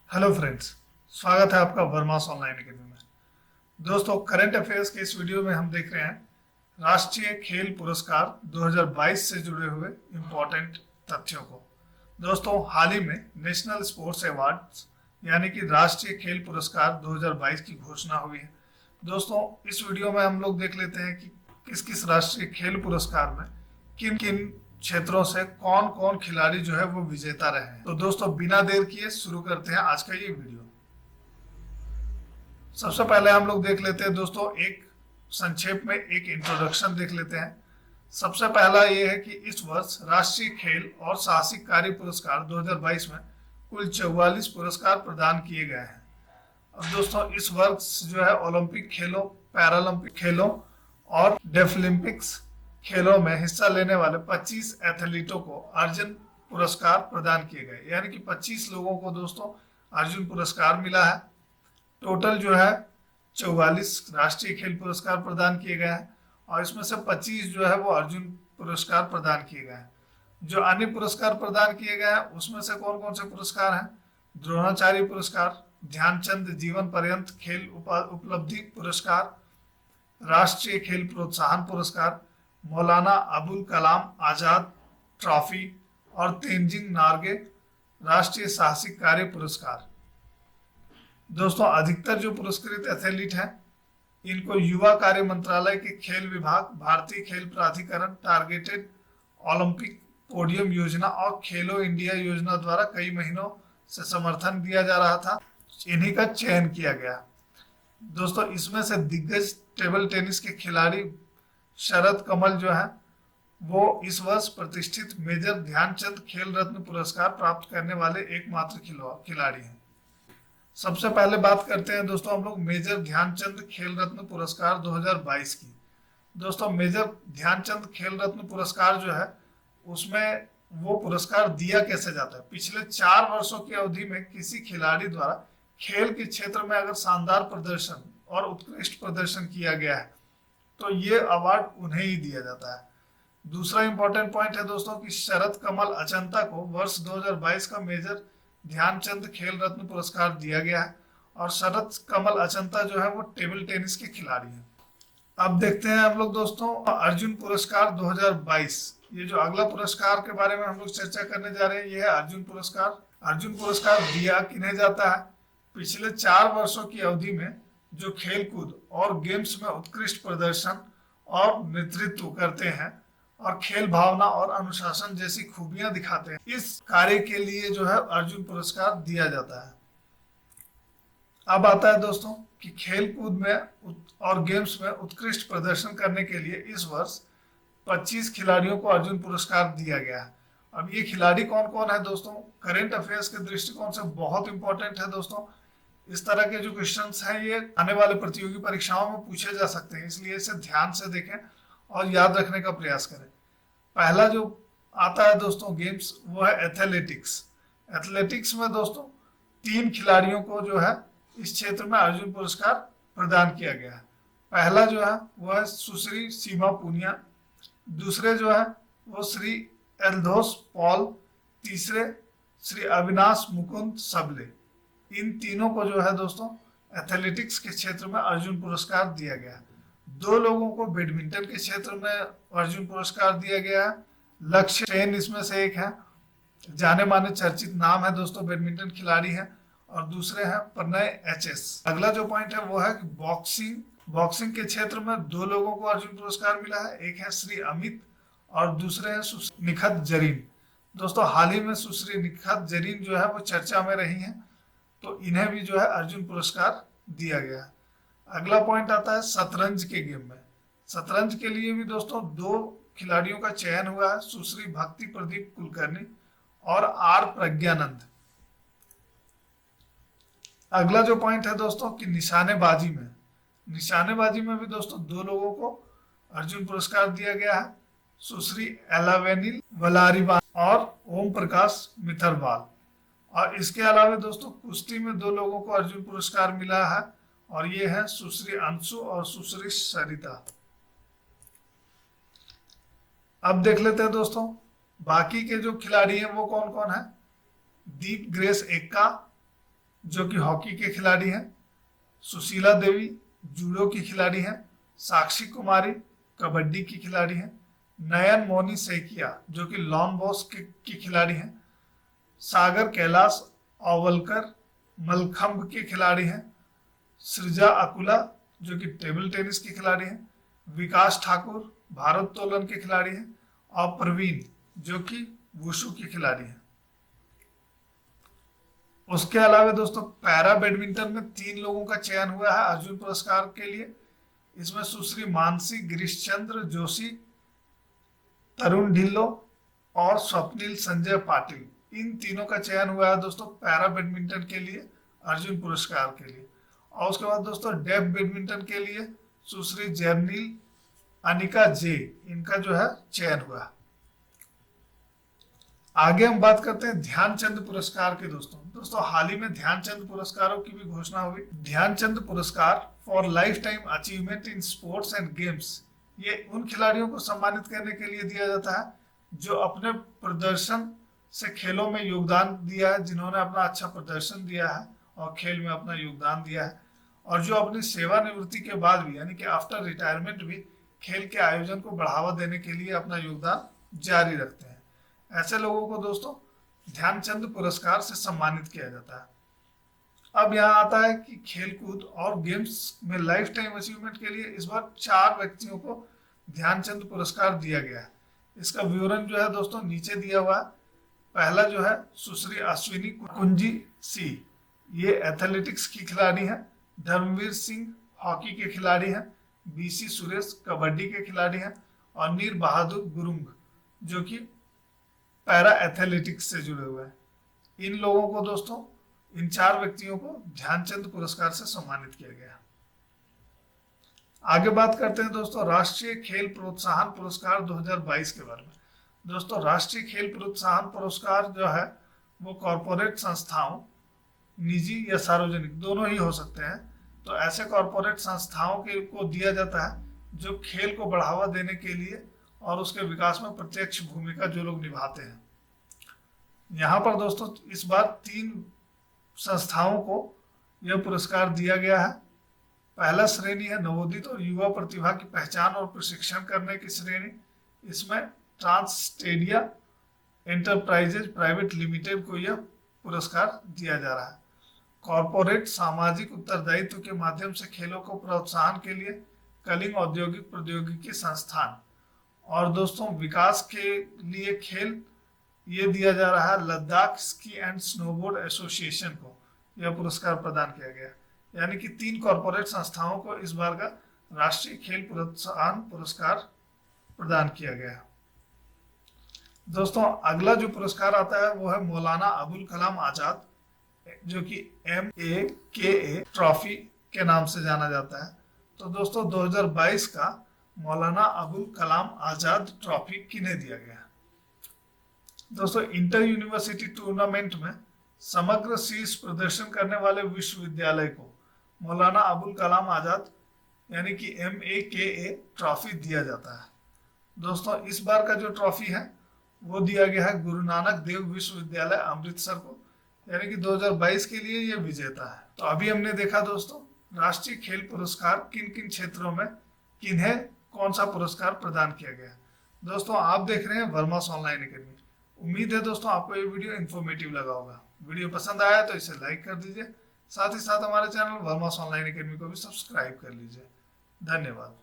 Hello friends, स्वागत है आपका वर्मास ऑनलाइन अकेडमी में। दोस्तों, करंट अफेयर्स के इस वीडियो में हम देख रहे हैं राष्ट्रीय खेल पुरस्कार 2022 से जुड़े हुए इम्पोर्टेंट तथ्यों को। दोस्तों, हाल ही में नेशनल स्पोर्ट्स अवार्ड्स यानी कि राष्ट्रीय खेल पुरस्कार 2022 की घोषणा हुई है। दोस्तों, इस वीडियो में हम लोग देख लेते हैं कि किस किस राष्ट्रीय खेल पुरस्कार में किन किन क्षेत्रों से कौन कौन खिलाड़ी जो है वो विजेता रहे हैं। तो दोस्तों, बिना देर किए शुरू करते हैं आज का ये वीडियो। सबसे पहले हम लोग देख लेते हैं दोस्तों, एक संक्षेप में एक इंट्रोडक्शन देख लेते हैं। सबसे पहला ये है कि इस वर्ष राष्ट्रीय खेल और साहसिक कार्य पुरस्कार 2022 में कुल 44 पुरस्कार प्रदान किए गए हैं। अब दोस्तों, इस वर्ष जो है ओलंपिक खेलों, पैरालंपिक खेलों और डेफलिम्पिक्स खेलों में हिस्सा लेने वाले 25 एथलीटों को अर्जुन पुरस्कार प्रदान किए गए, यानी कि 25 लोगों को दोस्तों अर्जुन पुरस्कार मिला है। टोटल जो है 44 राष्ट्रीय खेल पुरस्कार प्रदान किए गए हैं और इसमें से 25 जो है वो अर्जुन पुरस्कार प्रदान किए गए हैं। जो अन्य पुरस्कार प्रदान किए गए हैं उसमें से कौन कौन से पुरस्कार हैं? द्रोणाचार्य पुरस्कार, ध्यानचंद जीवन पर्यंत खेल उपलब्धि पुरस्कार, राष्ट्रीय खेल प्रोत्साहन पुरस्कार, मौलाना अबुल कलाम आजाद ट्रॉफी और तेंजिंग नार्गे राष्ट्रीय साहसिक कार्य पुरस्कार। दोस्तों, अधिकतर जो पुरस्कृत एथलीट हैं इनको युवा कार्य मंत्रालय के खेल विभाग, भारतीय खेल प्राधिकरण, टारगेटेड ओलंपिक पोडियम योजना और खेलो इंडिया योजना द्वारा कई महीनों से समर्थन दिया जा रहा था। इन्हीं का चयन किया गया। दोस्तों, इसमें से दिग्गज टेबल टेनिस के खिलाड़ी शरद कमल जो है वो इस वर्ष प्रतिष्ठित मेजर ध्यानचंद खेल रत्न पुरस्कार प्राप्त करने वाले एकमात्र खिलाड़ी हैं। सबसे पहले बात करते हैं दोस्तों हम लोग मेजर ध्यानचंद खेल रत्न पुरस्कार 2022 की। दोस्तों, मेजर ध्यानचंद खेल रत्न पुरस्कार जो है उसमें वो पुरस्कार दिया कैसे जाता है? पिछले 4 वर्षों की अवधि में किसी खिलाड़ी द्वारा खेल के क्षेत्र में अगर शानदार प्रदर्शन और उत्कृष्ट प्रदर्शन किया गया है तो ये अवार्ड उन्हें ही दिया जाता है। दूसरा इंपॉर्टेंट पॉइंट है दोस्तों कि शरद कमल अचंता को वर्ष 2022 का मेजर ध्यानचंद खेल रत्न पुरस्कार दिया गया है और शरद कमल अचंता जो है वो टेबल टेनिस के खिलाड़ी हैं। अब देखते हैं हम लोग दोस्तों अर्जुन पुरस्कार 2022। ये जो अगला पुरस्कार के बारे में हम लोग चर्चा करने जा रहे हैं ये है अर्जुन पुरस्कार। अर्जुन पुरस्कार दिया किन्हें जाता है? पिछले 4 वर्षों की अवधि में जो खेलकूद और गेम्स में उत्कृष्ट प्रदर्शन और नेतृत्व करते हैं और खेल भावना और अनुशासन जैसी खूबियां दिखाते हैं, इस कार्य के लिए जो है अर्जुन पुरस्कार दिया जाता है। अब आता है दोस्तों कि खेल कूद में और गेम्स में उत्कृष्ट प्रदर्शन करने के लिए इस वर्ष 25 खिलाड़ियों को अर्जुन पुरस्कार दिया गया है। अब ये खिलाड़ी कौन कौन है दोस्तों? करंट अफेयर्स के दृष्टिकोण से बहुत इंपॉर्टेंट है दोस्तों। इस तरह के जो क्वेश्चंस हैं ये आने वाले प्रतियोगी परीक्षाओं में पूछे जा सकते हैं, इसलिए इसे ध्यान से देखें और याद रखने का प्रयास करें। पहला जो आता है दोस्तों गेम्स वो है एथलेटिक्स। एथलेटिक्स में दोस्तों 3 खिलाड़ियों को जो है इस क्षेत्र में अर्जुन पुरस्कार प्रदान किया गया है। पहला जो है वो है सुश्री सीमा पूनिया, दूसरे जो है वो श्री एल्दोस पॉल, तीसरे श्री अविनाश मुकुंद सबले। इन तीनों को जो है दोस्तों एथलेटिक्स के क्षेत्र में अर्जुन पुरस्कार दिया गया है। 2 लोगों को बैडमिंटन के क्षेत्र में अर्जुन पुरस्कार दिया गया है। लक्ष्य सेन इसमें से एक है, जाने माने चर्चित नाम है दोस्तों, बैडमिंटन खिलाड़ी है, और दूसरे हैं प्रणय एचएस। अगला जो पॉइंट है वो है कि बॉक्सिंग के क्षेत्र में 2 लोगों को अर्जुन पुरस्कार मिला है। एक है श्री अमित और दूसरे हैं सुश्री निखत जरीन। दोस्तों, हाल ही में सुश्री निखत जरीन जो है वो चर्चा में रही हैं, तो इन्हें भी जो है अर्जुन पुरस्कार दिया गया है। अगला पॉइंट आता है शतरंज के गेम में। शतरंज के लिए भी दोस्तों 2 खिलाड़ियों का चयन हुआ है, सुश्री भक्ति प्रदीप कुलकर्णी और आर प्रज्ञानंद। अगला जो पॉइंट है दोस्तों कि निशानेबाजी में भी दोस्तों 2 लोगों को अर्जुन पुरस्कार दिया गया है, सुश्री एलावेनिल वलारीवान और ओम प्रकाश मिथरवाल। और इसके अलावा दोस्तों कुश्ती में 2 लोगों को अर्जुन पुरस्कार मिला है और ये है सुश्री अंशु और सुश्री सरिता। अब देख लेते हैं दोस्तों बाकी के जो खिलाड़ी हैं वो कौन कौन है। दीप ग्रेस एक्का, जो कि हॉकी के खिलाड़ी हैं। सुशीला देवी जूडो की खिलाड़ी हैं। साक्षी कुमारी कबड्डी की खिलाड़ी हैं। नयन मोनी सैकिया जो कि लॉन बॉस की खिलाड़ी हैं। सागर कैलाश ओवलकर मलखंब के खिलाड़ी हैं। सृजा अकुला जो कि टेबल टेनिस की खिलाड़ी हैं। विकास ठाकुर भारोत्तोलन के खिलाड़ी हैं। और प्रवीण जो कि वुशु की खिलाड़ी हैं। उसके अलावा दोस्तों पैरा बैडमिंटन में 3 लोगों का चयन हुआ है अर्जुन पुरस्कार के लिए। इसमें सुश्री मानसी गिरीशचंद्र जोशी, तरुण ढिल्लो और स्वप्निल संजय पाटिल, इन तीनों का चयन हुआ है दोस्तों पैरा बैडमिंटन के लिए अर्जुन पुरस्कार के लिए। और उसके बाद दोस्तों डेफ बैडमिंटन के लिए सुश्री जर्नील अनिका जे, इनका जो है चयन हुआ। आगे हम बात करते हैं ध्यानचंद पुरस्कार के दोस्तों हाल ही में ध्यानचंद पुरस्कारों की भी घोषणा हुई। ध्यानचंद पुरस्कार for life time achievement in sports and games, ये उन खिलाड़ियों को सम्मानित करने के लिए दिया जाता है जो अपने प्रदर्शन से खेलों में योगदान दिया है, जिन्होंने अपना अच्छा प्रदर्शन दिया है और खेल में अपना योगदान दिया है, और जो अपनी सेवानिवृत्ति के बाद भी यानी कि आफ्टर रिटायरमेंट भी खेल के आयोजन को बढ़ावा देने के लिए अपना योगदान जारी रखते हैं। ऐसे लोगों को दोस्तों ध्यानचंद पुरस्कार से सम्मानित किया जाता है। अब यहाँ आता है कि खेलकूद और गेम्स में लाइफ टाइम अचीवमेंट के लिए इस बार 4 व्यक्तियों को ध्यानचंद पुरस्कार दिया गया है। इसका विवरण जो है दोस्तों नीचे दिया हुआ है। पहला जो है सुश्री अश्विनी कुंजी सी, ये एथलेटिक्स की खिलाड़ी हैं। धर्मवीर सिंह हॉकी के खिलाड़ी हैं। बीसी सुरेश कबड्डी के खिलाड़ी हैं। और नीर बहादुर गुरुंग जो कि पैरा एथलेटिक्स से जुड़े हुए हैं। इन लोगों को दोस्तों, इन 4 व्यक्तियों को ध्यानचंद पुरस्कार से सम्मानित किया गया। आगे बात करते हैं दोस्तों राष्ट्रीय खेल प्रोत्साहन पुरस्कार 2022 के बारे में। दोस्तों राष्ट्रीय खेल प्रोत्साहन पुरस्कार जो है वो कॉरपोरेट संस्थाओं, निजी या सार्वजनिक दोनों ही हो सकते हैं, तो ऐसे कॉरपोरेट संस्थाओं के को दिया जाता है जो खेल को बढ़ावा देने के लिए और उसके विकास में प्रत्यक्ष भूमिका जो लोग निभाते हैं। यहाँ पर दोस्तों इस बार 3 संस्थाओं को यह पुरस्कार दिया गया है। पहला श्रेणी है नवोदित और युवा प्रतिभा की पहचान और प्रशिक्षण करने की श्रेणी। इसमें ट्रांसस्टेडिया एंटरप्राइजेज प्राइवेट लिमिटेड को यह पुरस्कार दिया जा रहा है। कॉरपोरेट सामाजिक उत्तरदायित्व के माध्यम से खेलों को प्रोत्साहन के लिए कलिंग औद्योगिक प्रौद्योगिकी संस्थान। और दोस्तों विकास के लिए खेल ये दिया जा रहा है Ladakh ski and snowboard association को यह पुरस्कार प्रदान किया गया। यानी कि 3 कॉरपोरेट संस्थाओं को इस बार का राष्ट्रीय खेल प्रोत्साहन पुरस्कार प्रदान किया गया। दोस्तों अगला जो पुरस्कार आता है वो है मौलाना अबुल कलाम आजाद, जो कि MAKA ट्रॉफी के नाम से जाना जाता है। तो दोस्तों 2022 का मौलाना अबुल कलाम आजाद ट्रॉफी किन्हें दिया गया? दोस्तों इंटर यूनिवर्सिटी टूर्नामेंट में समग्र शीर्ष प्रदर्शन करने वाले विश्वविद्यालय को मौलाना अबुल कलाम आजाद यानी कि MAKA ट्रॉफी दिया जाता है। दोस्तों इस बार का जो ट्रॉफी है वो दिया गया है गुरु नानक देव विश्वविद्यालय अमृतसर को, यानी कि 2022 के लिए ये विजेता है। तो अभी हमने देखा दोस्तों राष्ट्रीय खेल पुरस्कार किन किन क्षेत्रों में किन्हें कौन सा पुरस्कार प्रदान किया गया। दोस्तों आप देख रहे हैं वर्मास ऑनलाइन एकेडमी। उम्मीद है दोस्तों आपको ये वीडियो इन्फॉर्मेटिव लगा होगा। वीडियो पसंद आया तो इसे लाइक कर दीजिए, साथ ही साथ हमारे चैनल वर्मास ऑनलाइन एकेडमी को भी सब्सक्राइब कर लीजिए। धन्यवाद।